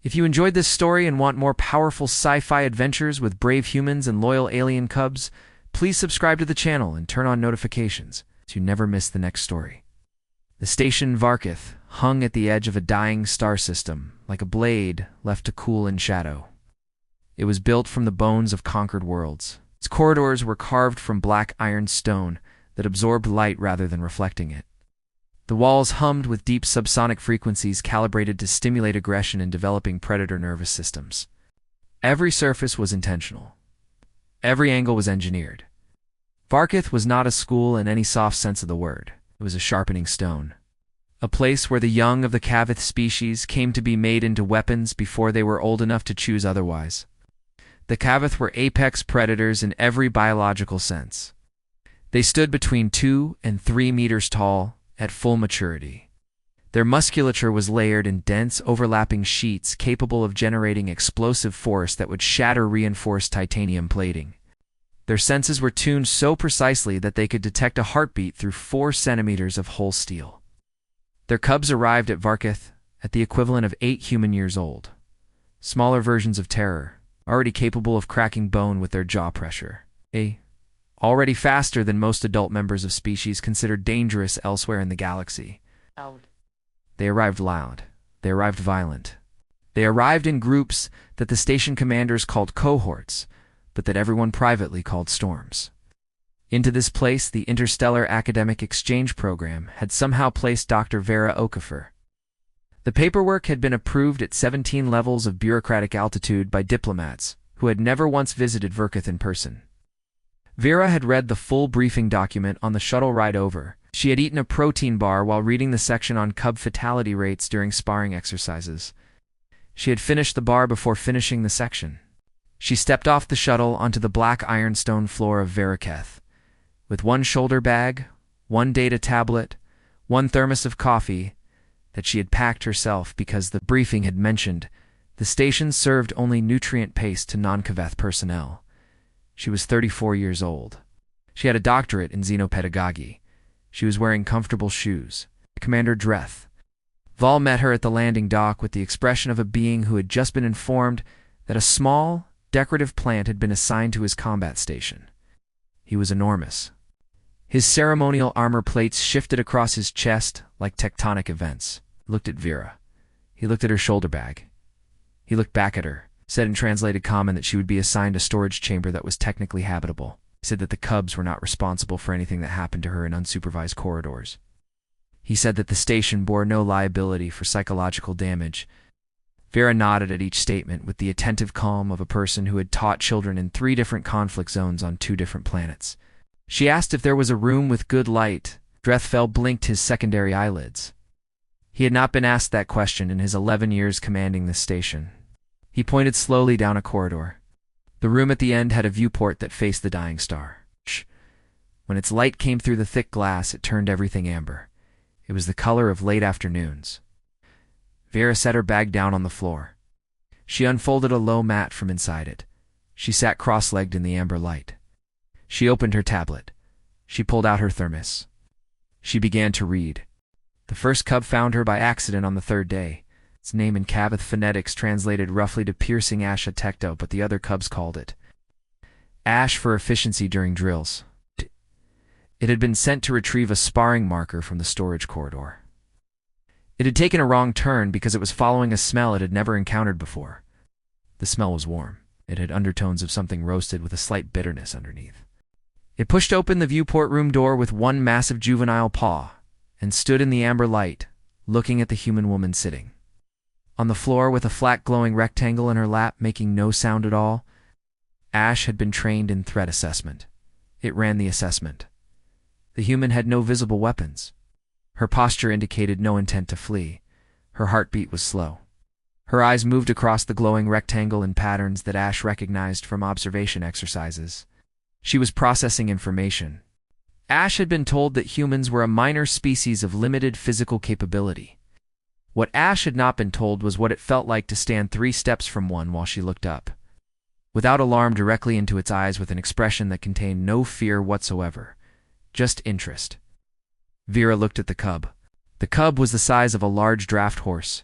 If you enjoyed this story and want more powerful sci-fi adventures with brave humans and loyal alien cubs, please subscribe to the channel and turn on notifications so you never miss the next story. The station Var'Keth hung at the edge of a dying star system, like a blade left to cool in shadow. It was built from the bones of conquered worlds. Its corridors were carved from black iron stone that absorbed light rather than reflecting it. The walls hummed with deep subsonic frequencies calibrated to stimulate aggression in developing predator nervous systems. Every surface was intentional. Every angle was engineered. Var'Keth was not a school in any soft sense of the word. It was a sharpening stone. A place where the young of the Kavith species came to be made into weapons before they were old enough to choose otherwise. The Kavith were apex predators in every biological sense. They stood between 2 and 3 meters tall at full maturity. Their musculature was layered in dense, overlapping sheets capable of generating explosive force that would shatter reinforced titanium plating. Their senses were tuned so precisely that they could detect a heartbeat through 4 centimeters of whole steel. Their cubs arrived at Var'Keth at the equivalent of 8 human years old. Smaller versions of terror, already capable of cracking bone with their jaw pressure. Already faster than most adult members of species considered dangerous elsewhere in the galaxy. They arrived loud. They arrived violent. They arrived in groups that the station commanders called cohorts, but that everyone privately called storms. Into this place, the Interstellar Academic Exchange Program had somehow placed Dr. Vera Okafor. The paperwork had been approved at 17 levels of bureaucratic altitude by diplomats who had never once visited Var'Keth in person. Vera had read the full briefing document on the shuttle ride over. She had eaten a protein bar while reading the section on cub fatality rates during sparring exercises. She had finished the bar before finishing the section. She stepped off the shuttle onto the black ironstone floor of Var'Keth. With 1 shoulder bag, 1 data tablet, 1 thermos of coffee that she had packed herself because the briefing had mentioned the station served only nutrient paste to non-Kaveth personnel. She was 34 years old. She had a doctorate in xenopedagogy. She was wearing comfortable shoes. Commander Dreth. Val met her at the landing dock with the expression of a being who had just been informed that a small, decorative plant had been assigned to his combat station. He was enormous. His ceremonial armor plates shifted across his chest like tectonic events. He looked at Vera. He looked at her shoulder bag. He looked back at her, said in translated common that she would be assigned a storage chamber that was technically habitable. He said that the cubs were not responsible for anything that happened to her in unsupervised corridors. He said that the station bore no liability for psychological damage. Vera nodded at each statement with the attentive calm of a person who had taught children in 3 different conflict zones on 2 different planets. She asked if there was a room with good light. Drethfeld blinked his secondary eyelids. He had not been asked that question in his 11 years commanding this station. He pointed slowly down a corridor. The room at the end had a viewport that faced the dying star. When its light came through the thick glass, it turned everything amber. It was the color of late afternoons. Vera set her bag down on the floor. She unfolded a low mat from inside it. She sat cross-legged in the amber light. She opened her tablet. She pulled out her thermos. She began to read. The first cub found her by accident on the 3rd day. Its name in Kavith phonetics translated roughly to piercing Asha Tecto, but the other cubs called it Ash for efficiency during drills. It had been sent to retrieve a sparring marker from the storage corridor. It had taken a wrong turn because it was following a smell it had never encountered before. The smell was warm. It had undertones of something roasted with a slight bitterness underneath. It pushed open the viewport room door with 1 massive juvenile paw and stood in the amber light, looking at the human woman sitting. On the floor with a flat glowing rectangle in her lap making no sound at all, Ash had been trained in threat assessment. It ran the assessment. The human had no visible weapons. Her posture indicated no intent to flee. Her heartbeat was slow. Her eyes moved across the glowing rectangle in patterns that Ash recognized from observation exercises. She was processing information. Ash had been told that humans were a minor species of limited physical capability. What Ash had not been told was what it felt like to stand 3 steps from one while she looked up. Without alarm, directly into its eyes with an expression that contained no fear whatsoever, just interest. Vera looked at the cub. The cub was the size of a large draft horse.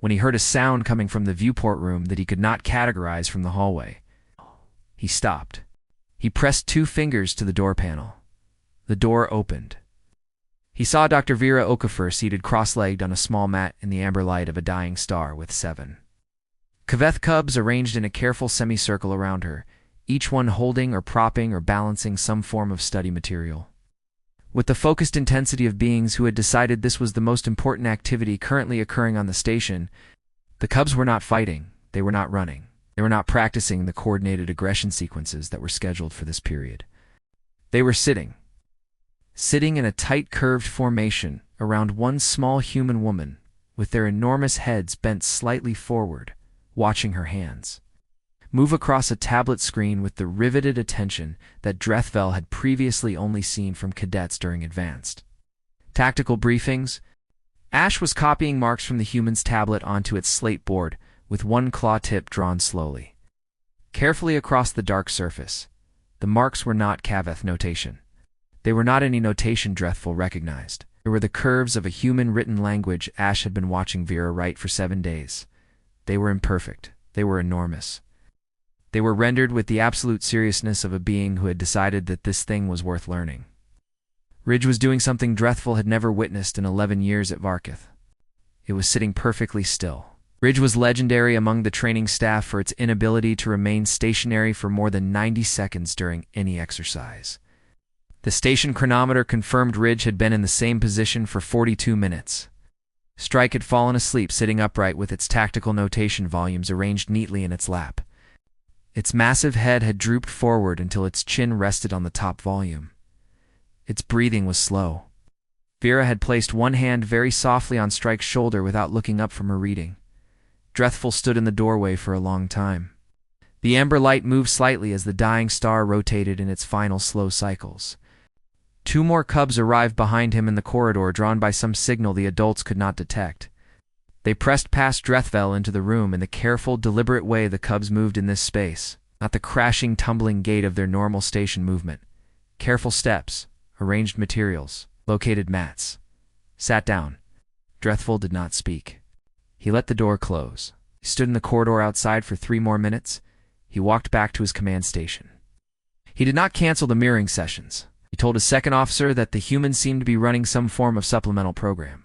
when he heard a sound coming from the viewport room that he could not categorize from the hallway. He stopped. He pressed 2 fingers to the door panel. The door opened. He saw Dr. Vera Okafor seated cross-legged on a small mat in the amber light of a dying star with 7 Kaveth cubs arranged in a careful semicircle around her, each one holding or propping or balancing some form of study material. With the focused intensity of beings who had decided this was the most important activity currently occurring on the station, the cubs were not fighting, they were not running, they were not practicing the coordinated aggression sequences that were scheduled for this period. They were sitting in a tight curved formation around one small human woman, with their enormous heads bent slightly forward, watching her hands move across a tablet screen with the riveted attention that Drethvel had previously only seen from cadets during advanced tactical briefings. Ash was copying marks from the human's tablet onto its slate board, with one claw tip drawn slowly, carefully across the dark surface. The marks were not Kaveth notation. They were not any notation Drethvel recognized. They were the curves of a human written language Ash had been watching Vera write for 7 days. They were imperfect. They were enormous. They were rendered with the absolute seriousness of a being who had decided that this thing was worth learning. Ridge was doing something Drethvel had never witnessed in 11 years at Var'Keth. It was sitting perfectly still. Ridge was legendary among the training staff for its inability to remain stationary for more than 90 seconds during any exercise. The station chronometer confirmed Ridge had been in the same position for 42 minutes. Strike had fallen asleep sitting upright with its tactical notation volumes arranged neatly in its lap. Its massive head had drooped forward until its chin rested on the top volume. Its breathing was slow. Vera had placed one hand very softly on Strike's shoulder without looking up from her reading. Drethvel stood in the doorway for a long time. The amber light moved slightly as the dying star rotated in its final slow cycles. 2 more cubs arrived behind him in the corridor, drawn by some signal the adults could not detect. They pressed past Drethvel into the room in the careful, deliberate way the cubs moved in this space, not the crashing, tumbling gait of their normal station movement. Careful steps, arranged materials, located mats. Sat down. Drethvel did not speak. He let the door close. He stood in the corridor outside for 3 more minutes. He walked back to his command station. He did not cancel the mirroring sessions. He told his second officer that the humans seemed to be running some form of supplemental program.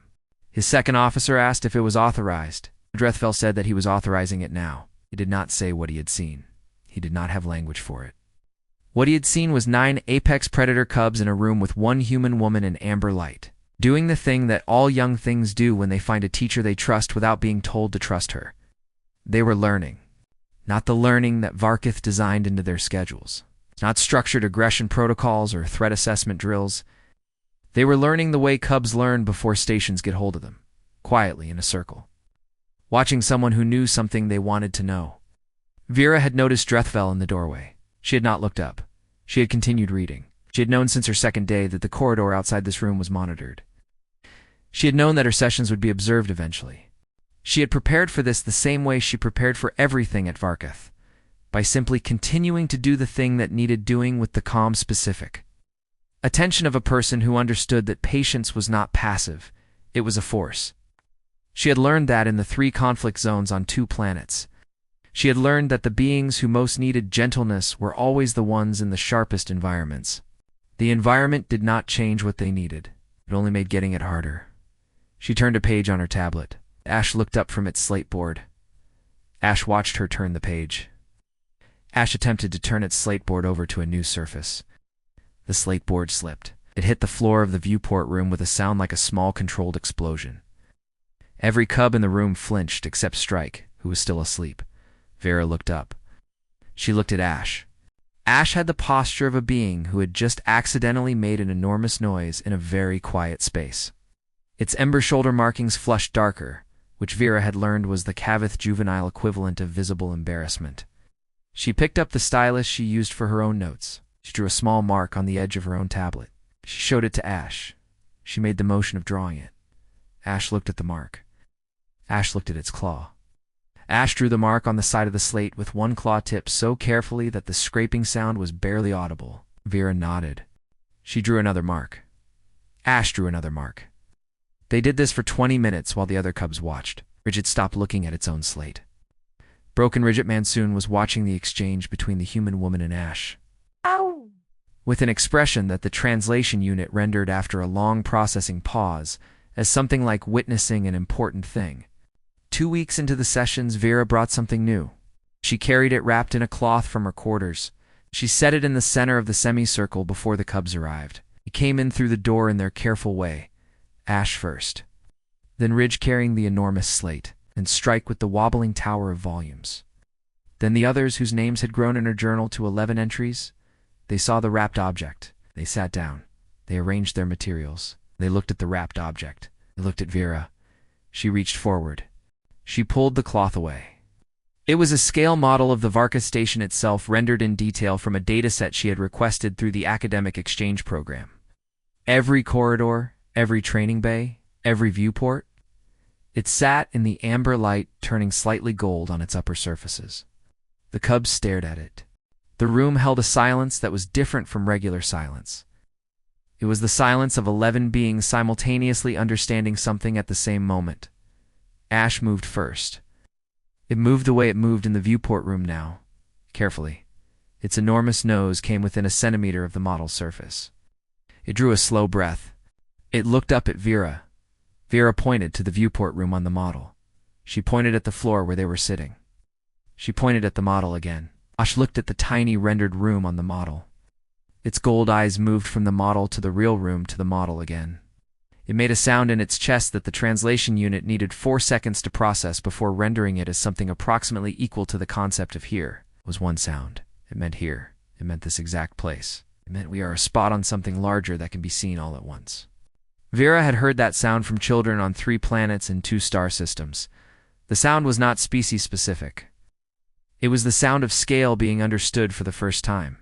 His second officer asked if it was authorized. Drethvel said that he was authorizing it now. He did not say what he had seen. He did not have language for it. What he had seen was 9 apex predator cubs in a room with 1 human woman in amber light, doing the thing that all young things do when they find a teacher they trust without being told to trust her. They were learning. Not the learning that Var'Keth designed into their schedules. Not structured aggression protocols or threat assessment drills. They were learning the way cubs learn before stations get hold of them, quietly in a circle, watching someone who knew something they wanted to know. Vera had noticed Drethvel in the doorway. She had not looked up. She had continued reading. She had known since her second day that the corridor outside this room was monitored. She had known that her sessions would be observed eventually. She had prepared for this the same way she prepared for everything at Var'Keth, by simply continuing to do the thing that needed doing with the calm, specific attention of a person who understood that patience was not passive, it was a force. She had learned that in the 3 conflict zones on 2 planets. She had learned that the beings who most needed gentleness were always the ones in the sharpest environments. The environment did not change what they needed. It only made getting it harder. She turned a page on her tablet. Ash looked up from its slate board. Ash watched her turn the page. Ash attempted to turn its slate board over to a new surface. The slate board slipped. It hit the floor of the viewport room with a sound like a small controlled explosion. Every cub in the room flinched except Strike, who was still asleep. Vera looked up. She looked at Ash. Ash had the posture of a being who had just accidentally made an enormous noise in a very quiet space. Its ember shoulder markings flushed darker, which Vera had learned was the Kaveth juvenile equivalent of visible embarrassment. She picked up the stylus she used for her own notes. She drew a small mark on the edge of her own tablet. She showed it to Ash. She made the motion of drawing it. Ash looked at the mark. Ash looked at its claw. Ash drew the mark on the side of the slate with one claw tip so carefully that the scraping sound was barely audible. Vera nodded. She drew another mark. Ash drew another mark. They did this for 20 minutes while the other cubs watched. Rigid stopped looking at its own slate. Broken Rigid Monsoon was watching the exchange between the human woman and Ash, Ow! with an expression that the translation unit rendered after a long processing pause as something like witnessing an important thing. 2 weeks into the sessions, Vera brought something new. She carried it wrapped in a cloth from her quarters. She set it in the center of the semicircle before the cubs arrived. He came in through the door in their careful way, Ash first, then Ridge carrying the enormous slate, and Strike with the wobbling tower of volumes. Then the others, whose names had grown in her journal to 11 entries. They saw the wrapped object. They sat down. They arranged their materials. They looked at the wrapped object. They looked at Vera. She reached forward. She pulled the cloth away. It was a scale model of the Var'Keth station itself, rendered in detail from a dataset she had requested through the academic exchange program. Every corridor, every training bay, every viewport. It sat in the amber light, turning slightly gold on its upper surfaces. The cubs stared at it. The room held a silence that was different from regular silence. It was the silence of 11 beings simultaneously understanding something at the same moment. Ash moved first. It moved the way it moved in the viewport room now, carefully. Its enormous nose came within a centimeter of the model's surface. It drew a slow breath. It looked up at Vera. Vera pointed to the viewport room on the model. She pointed at the floor where they were sitting. She pointed at the model again. Ash looked at the tiny rendered room on the model. Its gold eyes moved from the model to the real room to the model again. It made a sound in its chest that the translation unit needed 4 seconds to process before rendering it as something approximately equal to the concept of here. It was one sound. It meant here. It meant this exact place. It meant we are a spot on something larger that can be seen all at once. Vera had heard that sound from children on 3 planets and 2 star systems. The sound was not species-specific. It was the sound of scale being understood for the first time.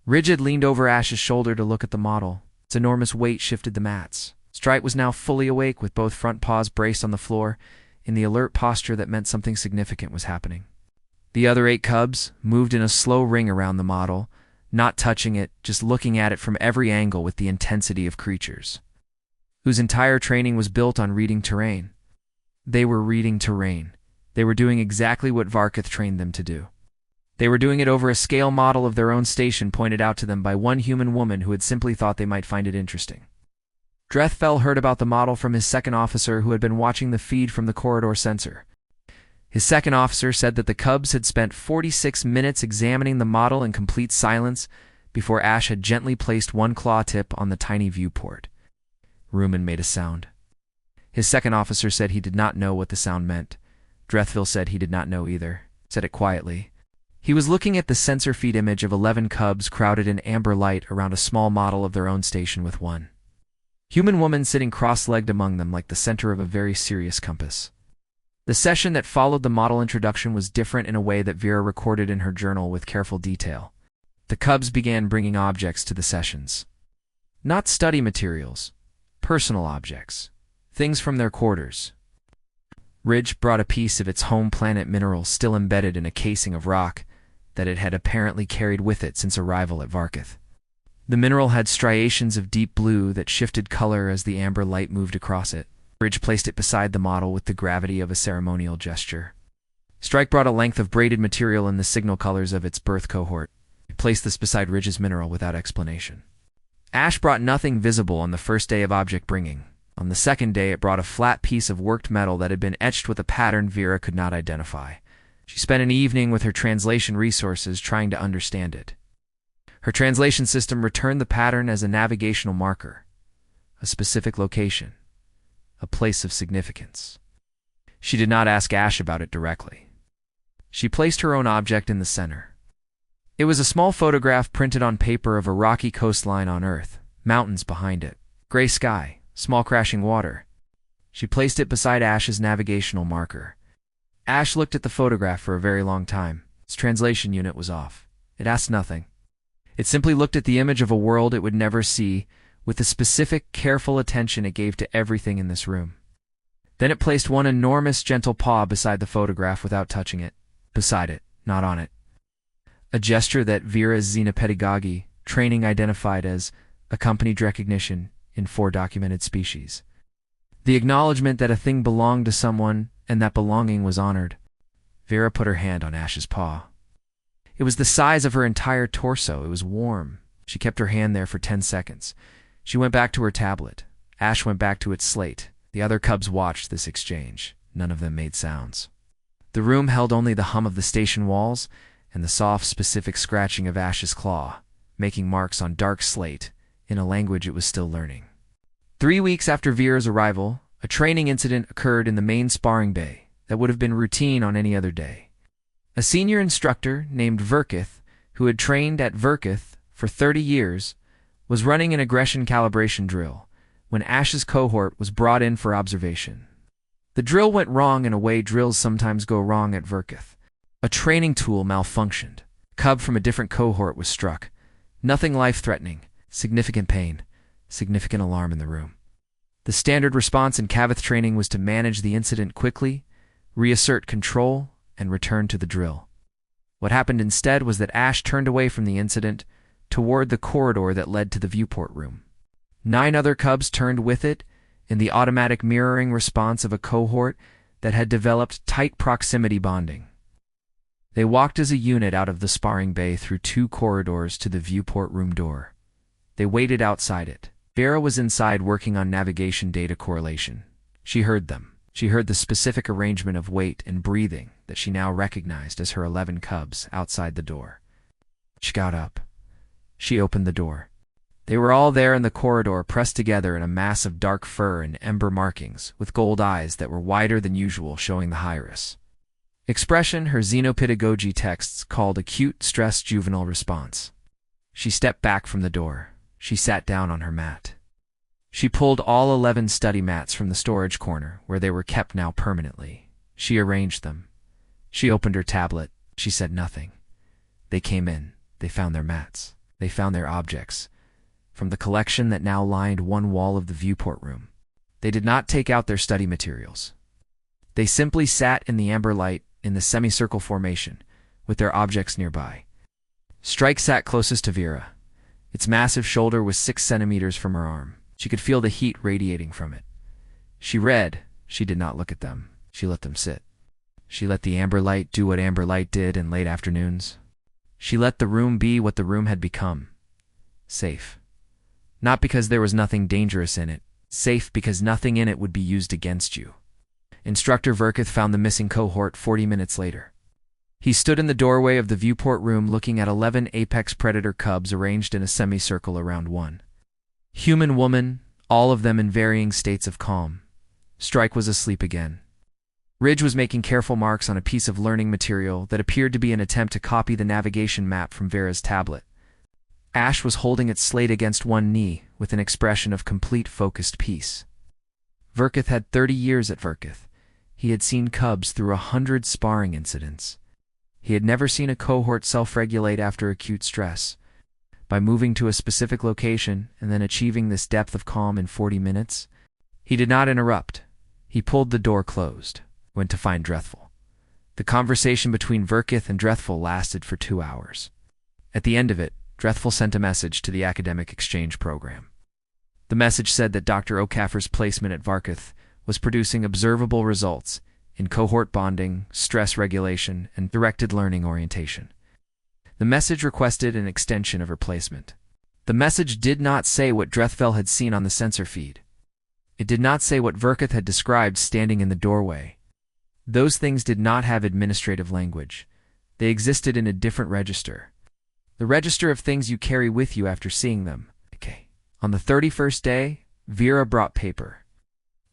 Rigid leaned over Ash's shoulder to look at the model. Its enormous weight shifted the mats. Strike was now fully awake with both front paws braced on the floor, in the alert posture that meant something significant was happening. The other 8 cubs moved in a slow ring around the model, not touching it, just looking at it from every angle with the intensity of creatures whose entire training was built on reading terrain. They were reading terrain. They were doing exactly what Var'Keth trained them to do. They were doing it over a scale model of their own station pointed out to them by one human woman who had simply thought they might find it interesting. Drethfell heard about the model from his second officer who had been watching the feed from the corridor sensor. His second officer said that the cubs had spent 46 minutes examining the model in complete silence before Ash had gently placed one claw tip on the tiny viewport. Rumen made a sound. His second officer said he did not know what the sound meant. Drethfell said he did not know either, said it quietly. He was looking at the sensor feed image of 11 cubs crowded in amber light around a small model of their own station with one human woman sitting cross-legged among them like the center of a very serious compass. The session that followed the model introduction was different in a way that Vera recorded in her journal with careful detail. The cubs began bringing objects to the sessions. Not study materials, personal objects, things from their quarters. Ridge brought a piece of its home planet mineral still embedded in a casing of rock that it had apparently carried with it since arrival at Var'Keth. The mineral had striations of deep blue that shifted color as the amber light moved across it. Ridge placed it beside the model with the gravity of a ceremonial gesture. Strike brought a length of braided material in the signal colors of its birth cohort. He placed this beside Ridge's mineral without explanation. Ash brought nothing visible on the first day of object bringing. On the second day, it brought a flat piece of worked metal that had been etched with a pattern Vera could not identify. She spent an evening with her translation resources trying to understand it. Her translation system returned the pattern as a navigational marker, a specific location, a place of significance. She did not ask Ash about it directly. She placed her own object in the center. It was a small photograph printed on paper of a rocky coastline on Earth, mountains behind it, gray sky, small crashing water. She placed it beside Ash's navigational marker. Ash looked at the photograph for a very long time. Its translation unit was off. It asked nothing. It simply looked at the image of a world it would never see, with the specific, careful attention it gave to everything in this room. Then it placed one enormous, gentle paw beside the photograph without touching it. Beside it, not on it. A gesture that Vera's xenopedagogy training identified as accompanied recognition in 4 documented species. The acknowledgement that a thing belonged to someone and that belonging was honored. Vera put her hand on Ash's paw. It was the size of her entire torso. It was warm. She kept her hand there for 10 seconds. She went back to her tablet. Ash went back to its slate. The other cubs watched this exchange. None of them made sounds. The room held only the hum of the station walls and the soft, specific scratching of Ash's claw, making marks on dark slate in a language it was still learning. 3 weeks after Vera's arrival, a training incident occurred in the main sparring bay that would have been routine on any other day. A senior instructor named Var'Keth, who had trained at Var'Keth for 30 years, was running an aggression calibration drill when Ash's cohort was brought in for observation. The drill went wrong in a way drills sometimes go wrong at Var'Keth. A training tool malfunctioned. A cub from a different cohort was struck. Nothing life-threatening, significant pain, significant alarm in the room. The standard response in Cavith training was to manage the incident quickly, reassert control, and return to the drill. What happened instead was that Ash turned away from the incident toward the corridor that led to the viewport room. 9 other cubs turned with it in the automatic mirroring response of a cohort that had developed tight proximity bonding. They walked as a unit out of the sparring bay through 2 corridors to the viewport room door. They waited outside it. Vera was inside working on navigation data correlation. She heard them. She heard the specific arrangement of weight and breathing that she now recognized as her 11 cubs outside the door. She got up. She opened the door. They were all there in the corridor, pressed together in a mass of dark fur and ember markings, with gold eyes that were wider than usual, showing the iris. Expression her xenopedagogy texts called acute stress juvenile response. She stepped back from the door. She sat down on her mat. She pulled all 11 study mats from the storage corner, where they were kept now permanently. She arranged them. She opened her tablet. She said nothing. They came in. They found their mats. They found their objects from the collection that now lined one wall of the viewport room. They did not take out their study materials. They simply sat in the amber light in the semicircle formation, with their objects nearby. Strike sat closest to Vera. Its massive shoulder was 6 centimeters from her arm. She could feel the heat radiating from it. She read. She did not look at them. She let them sit. She let the amber light do what amber light did in late afternoons. She let the room be what the room had become. Safe. Not because there was nothing dangerous in it. Safe because nothing in it would be used against you. Instructor Var'Keth found the missing cohort 40 minutes later. He stood in the doorway of the viewport room looking at 11 apex predator cubs arranged in a semicircle around one human woman, all of them in varying states of calm. Strike was asleep again. Ridge was making careful marks on a piece of learning material that appeared to be an attempt to copy the navigation map from Vera's tablet. Ash was holding its slate against one knee with an expression of complete focused peace. Var'Keth had 30 years at Var'Keth. He had seen cubs through 100 sparring incidents. He had never seen a cohort self-regulate after acute stress. By moving to a specific location and then achieving this depth of calm in 40 minutes, he did not interrupt. He pulled the door closed, went to find Drethful. The conversation between Var'Keth and Drethful lasted for 2 hours. At the end of it, Drethful sent a message to the academic exchange program. The message said that Dr. Okafor's placement at Var'Keth was producing observable results in cohort bonding, stress regulation, and directed learning orientation. The message requested an extension of her placement. The message did not say what Drethfel had seen on the sensor feed. It did not say what Var'Keth had described standing in the doorway. Those things did not have administrative language. They existed in a different register. The register of things you carry with you after seeing them. Okay. On the 31st day, Vera brought paper.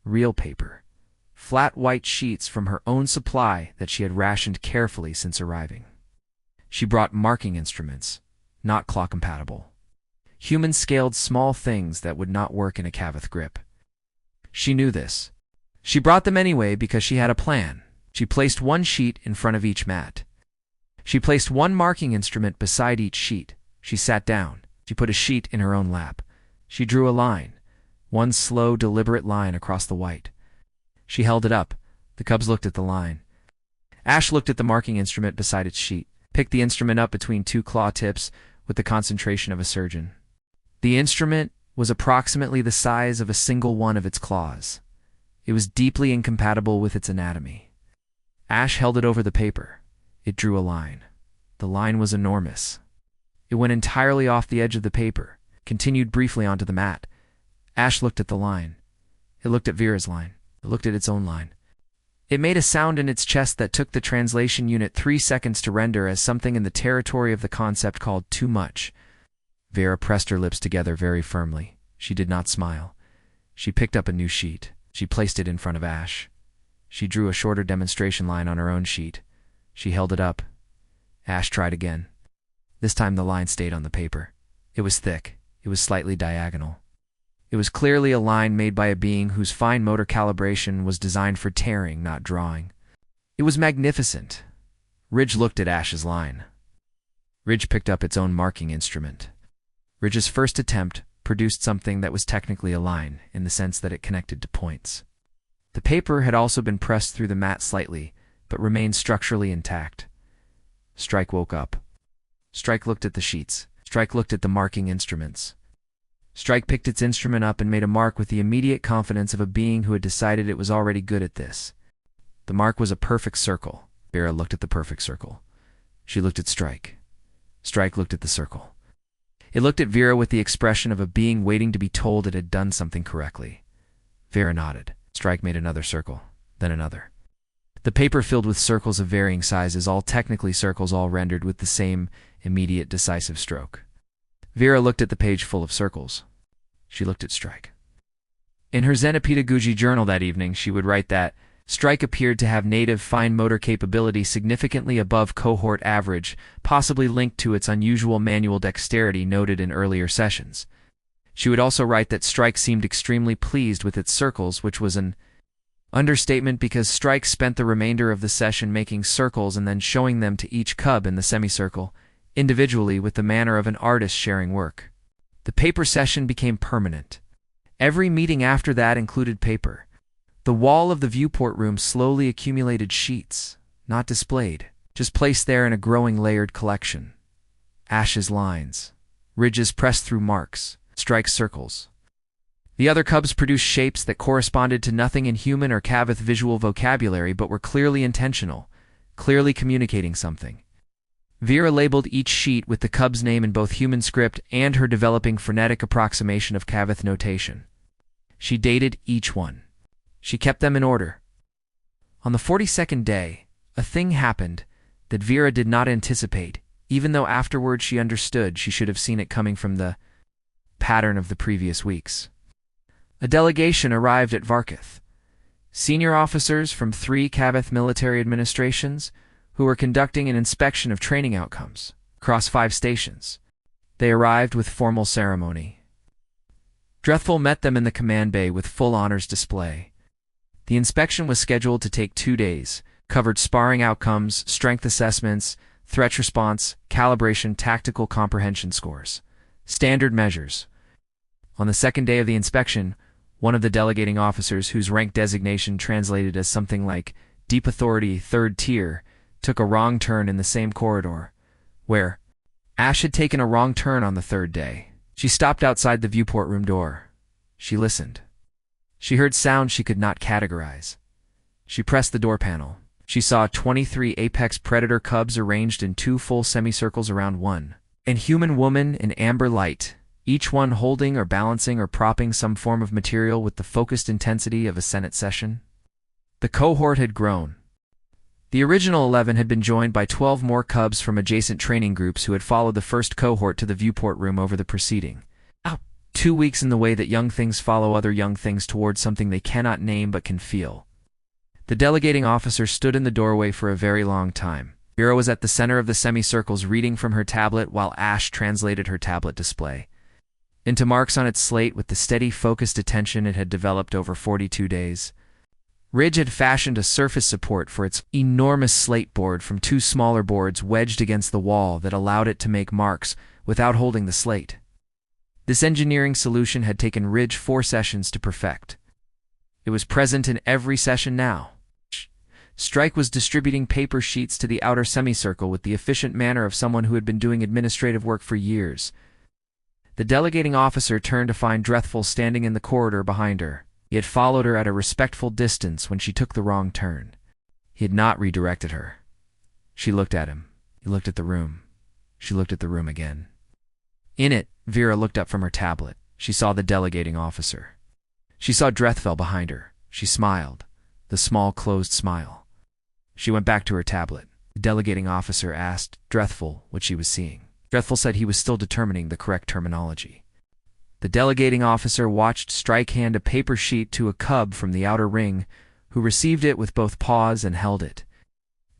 Real paper. Flat white sheets from her own supply that she had rationed carefully since arriving. She brought marking instruments, not claw-compatible. Human-scaled small things that would not work in a Cavith grip. She knew this. She brought them anyway because she had a plan. She placed one sheet in front of each mat. She placed one marking instrument beside each sheet. She sat down. She put a sheet in her own lap. She drew a line, one slow, deliberate line across the white. She held it up. The cubs looked at the line. Ash looked at the marking instrument beside its sheet, picked the instrument up between 2 claw tips with the concentration of a surgeon. The instrument was approximately the size of a single one of its claws. It was deeply incompatible with its anatomy. Ash held it over the paper. It drew a line. The line was enormous. It went entirely off the edge of the paper, continued briefly onto the mat. Ash looked at the line. It looked at Vera's line. It looked at its own line. It made a sound in its chest that took the translation unit 3 seconds to render as something in the territory of the concept called too much. Vera pressed her lips together very firmly. She did not smile. She picked up a new sheet. She placed it in front of Ash. She drew a shorter demonstration line on her own sheet. She held it up. Ash tried again. This time the line stayed on the paper. It was thick. It was slightly diagonal. It was clearly a line made by a being whose fine motor calibration was designed for tearing, not drawing. It was magnificent. Ridge looked at Ash's line. Ridge picked up its own marking instrument. Ridge's first attempt produced something that was technically a line, in the sense that it connected to points. The paper had also been pressed through the mat slightly, but remained structurally intact. Strike woke up. Strike looked at the sheets. Strike looked at the marking instruments. Strike picked its instrument up and made a mark with the immediate confidence of a being who had decided it was already good at this. The mark was a perfect circle. Vera looked at the perfect circle. She looked at Strike. Strike looked at the circle. It looked at Vera with the expression of a being waiting to be told it had done something correctly. Vera nodded. Strike made another circle, then another. The paper filled with circles of varying sizes, all technically circles, all rendered with the same immediate decisive stroke. Vera looked at the page full of circles. She looked at Strike. In her Zenpedagogy journal that evening, she would write that Strike appeared to have native fine motor capability significantly above cohort average, possibly linked to its unusual manual dexterity noted in earlier sessions. She would also write that Strike seemed extremely pleased with its circles, which was an understatement because Strike spent the remainder of the session making circles and then showing them to each cub in the semicircle, individually, with the manner of an artist sharing work. The paper session became permanent. Every meeting after that included paper. The wall of the viewport room slowly accumulated sheets, not displayed, just placed there in a growing layered collection. Ash's lines. Ridge's pressed-through marks. Strike's circles. The other cubs produced shapes that corresponded to nothing in human or Kavath visual vocabulary but were clearly intentional, clearly communicating something. Vera labeled each sheet with the cub's name in both human script and her developing phonetic approximation of Kavath notation. She dated each one. She kept them in order. On the 42nd day, a thing happened that Vera did not anticipate, even though afterward she understood she should have seen it coming from the pattern of the previous weeks. A delegation arrived at Var'Keth. Senior officers from 3 Kavath military administrations who were conducting an inspection of training outcomes across 5 stations. They arrived with formal ceremony. Drethful met them in the command bay with full honors display. The inspection was scheduled to take 2 days, covered sparring outcomes, strength assessments, threat response, calibration, tactical comprehension scores, standard measures. On the 2nd day of the inspection, one of the delegating officers, whose rank designation translated as something like Deep Authority 3rd Tier, took a wrong turn in the same corridor, where Ash had taken a wrong turn on the 3rd day. She stopped outside the viewport room door. She listened. She heard sounds she could not categorize. She pressed the door panel. She saw 23 apex predator cubs arranged in 2 full semicircles around one, and human woman in amber light, each one holding or balancing or propping some form of material with the focused intensity of a Senate session. The cohort had grown. The original 11 had been joined by 12 more cubs from adjacent training groups who had followed the first cohort to the viewport room over the preceding 2 weeks, in the way that young things follow other young things towards something they cannot name but can feel. The delegating officer stood in the doorway for a very long time. Vera was at the center of the semicircles reading from her tablet while Ash translated her tablet display into marks on its slate with the steady, focused attention it had developed over 42 days. Ridge had fashioned a surface support for its enormous slate board from 2 smaller boards wedged against the wall that allowed it to make marks without holding the slate. This engineering solution had taken Ridge 4 sessions to perfect. It was present in every session now. Strike was distributing paper sheets to the outer semicircle with the efficient manner of someone who had been doing administrative work for years. The delegating officer turned to find Drethful standing in the corridor behind her. He had followed her at a respectful distance when she took the wrong turn. He had not redirected her. She looked at him. He looked at the room. She looked at the room again. In it, Vera looked up from her tablet. She saw the delegating officer. She saw Drethfell behind her. She smiled, the small closed smile. She went back to her tablet. The delegating officer asked Drethfell what she was seeing. Drethfell said he was still determining the correct terminology. The delegating officer watched Strike hand a paper sheet to a cub from the outer ring, who received it with both paws and held it.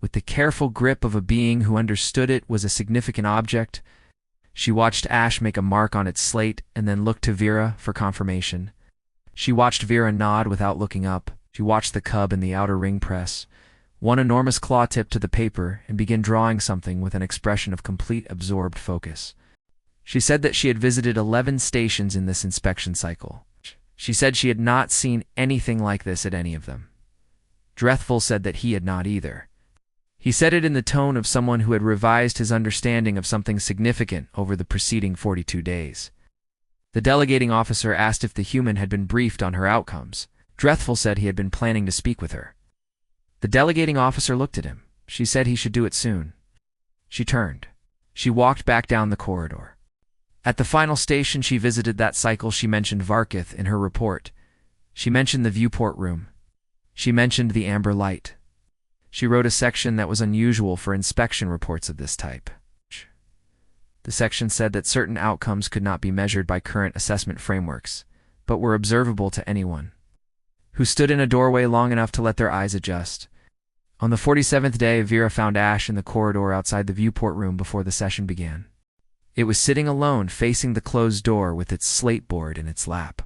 With the careful grip of a being who understood it was a significant object, she watched Ash make a mark on its slate and then looked to Vera for confirmation. She watched Vera nod without looking up. She watched the cub in the outer ring press one enormous claw tip to the paper and begin drawing something with an expression of complete absorbed focus. She said that she had visited 11 stations in this inspection cycle. She said she had not seen anything like this at any of them. Drethfell said that he had not either. He said it in the tone of someone who had revised his understanding of something significant over the preceding 42 days. The delegating officer asked if the human had been briefed on her outcomes. Drethfell said he had been planning to speak with her. The delegating officer looked at him. She said he should do it soon. She turned. She walked back down the corridor. At the final station she visited that cycle, she mentioned Var'Keth in her report. She mentioned the viewport room. She mentioned the amber light. She wrote a section that was unusual for inspection reports of this type. The section said that certain outcomes could not be measured by current assessment frameworks, but were observable to anyone who stood in a doorway long enough to let their eyes adjust. On the 47th day, Vera found Ash in the corridor outside the viewport room before the session began. It was sitting alone facing the closed door with its slate board in its lap.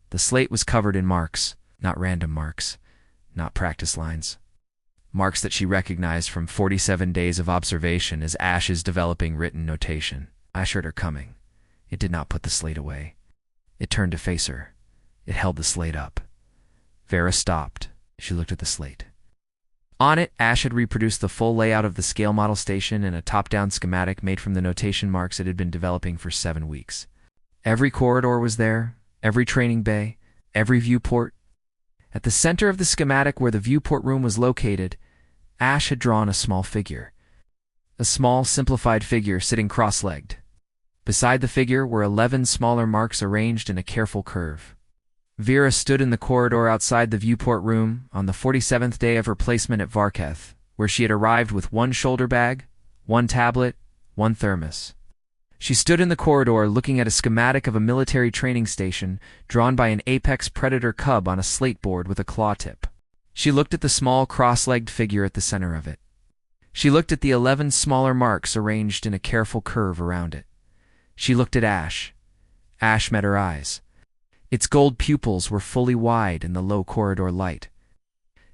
The slate was covered in marks, not random marks, not practice lines. Marks that she recognized from 47 days of observation as Ash's developing written notation. Ash heard her coming. It did not put the slate away. It turned to face her. It held the slate up. Vera stopped. She looked at the slate. On it, Ash had reproduced the full layout of the scale model station in a top-down schematic made from the notation marks it had been developing for 7 weeks. Every corridor was there, every training bay, every viewport. At the center of the schematic where the viewport room was located, Ash had drawn a small figure. A small, simplified figure sitting cross-legged. Beside the figure were 11 smaller marks arranged in a careful curve. Vera stood in the corridor outside the viewport room on the 47th day of her placement at Var'Keth, where she had arrived with 1 shoulder bag, 1 tablet, 1 thermos. She stood in the corridor looking at a schematic of a military training station drawn by an apex predator cub on a slate board with a claw tip. She looked at the small cross-legged figure at the center of it. She looked at the 11 smaller marks arranged in a careful curve around it. She looked at Ash. Ash met her eyes. Its gold pupils were fully wide in the low corridor light.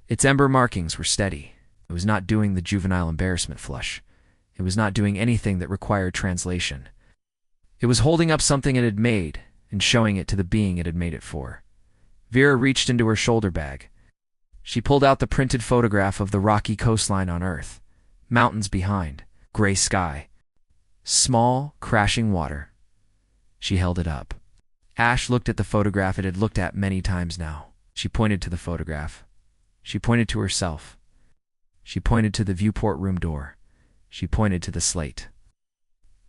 Its ember markings were steady. It was not doing the juvenile embarrassment flush. It was not doing anything that required translation. It was holding up something it had made and showing it to the being it had made it for. Vera reached into her shoulder bag. She pulled out the printed photograph of the rocky coastline on Earth. Mountains behind, gray sky. Small, crashing water. She held it up. Ash looked at the photograph it had looked at many times now. She pointed to the photograph. She pointed to herself. She pointed to the viewport room door. She pointed to the slate.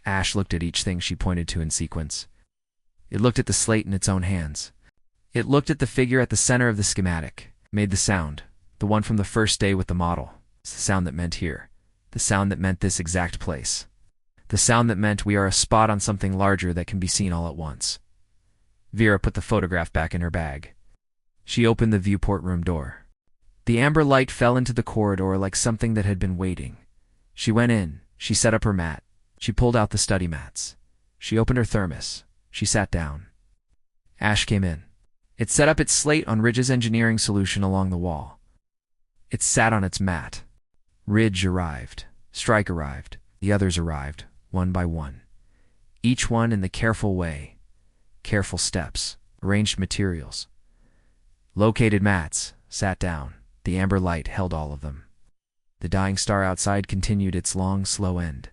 Ash looked at each thing she pointed to in sequence. It looked at the slate in its own hands. It looked at the figure at the center of the schematic. Made the sound, the one from the first day with the model. It's the sound that meant here. The sound that meant this exact place. The sound that meant we are a spot on something larger that can be seen all at once. Vera put the photograph back in her bag. She opened the viewport room door. The amber light fell into the corridor like something that had been waiting. She went in. She set up her mat. She pulled out the study mats. She opened her thermos. She sat down. Ash came in. It set up its slate on Ridge's engineering solution along the wall. It sat on its mat. Ridge arrived. Strike arrived. The others arrived, one by one. Each one in the careful way. Careful steps. Arranged materials. Located mats. Sat down. The amber light held all of them. The dying star outside continued its long, slow end.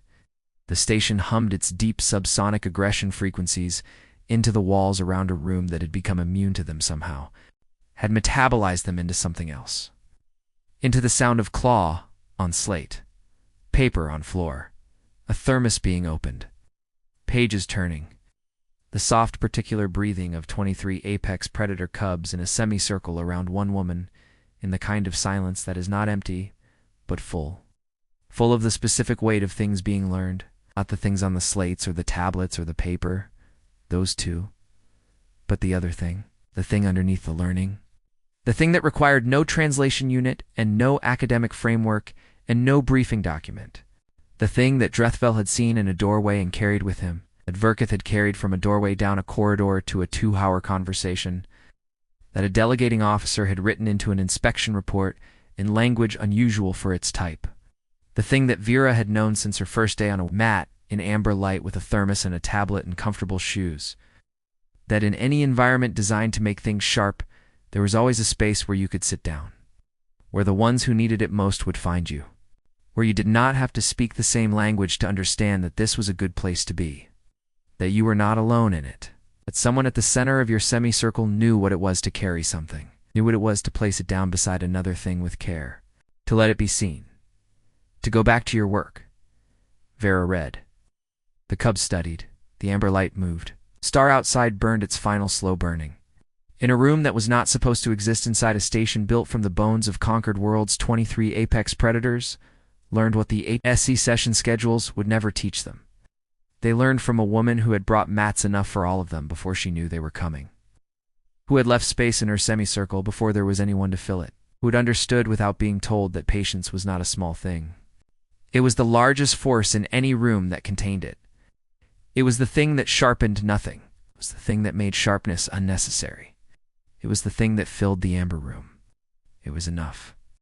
The station hummed its deep subsonic aggression frequencies into the walls around a room that had become immune to them somehow. had metabolized them into something else. Into the sound of claw on slate, paper on floor, a thermos being opened, pages turning, the soft particular breathing of 23 apex predator cubs in a semicircle around one woman, in the kind of silence that is not empty, but full. Full of the specific weight of things being learned, not the things on the slates or the tablets or the paper, those two, but the other thing, the thing underneath the learning. The thing that required no translation unit and no academic framework and no briefing document. The thing that Drethvel had seen in a doorway and carried with him, that Var'Keth had carried from a doorway down a corridor to a 2-hour conversation, that a delegating officer had written into an inspection report in language unusual for its type. The thing that Vera had known since her first day on a mat in amber light with a thermos and a tablet and comfortable shoes. That in any environment designed to make things sharp, there was always a space where you could sit down, where the ones who needed it most would find you, where you did not have to speak the same language to understand that this was a good place to be, that you were not alone in it, that someone at the center of your semicircle knew what it was to carry something, knew what it was to place it down beside another thing with care, to let it be seen, to go back to your work. Vera read. The cubs studied. The amber light moved. Star outside burned its final slow burning. In a room that was not supposed to exist inside a station built from the bones of conquered worlds, 23 apex predators learned what the SC session schedules would never teach them. They learned from a woman who had brought mats enough for all of them before she knew they were coming, who had left space in her semicircle before there was anyone to fill it, who had understood without being told that patience was not a small thing. It was the largest force in any room that contained it. It was the thing that sharpened nothing. It was the thing that made sharpness unnecessary. It was the thing that filled the amber room. It was enough.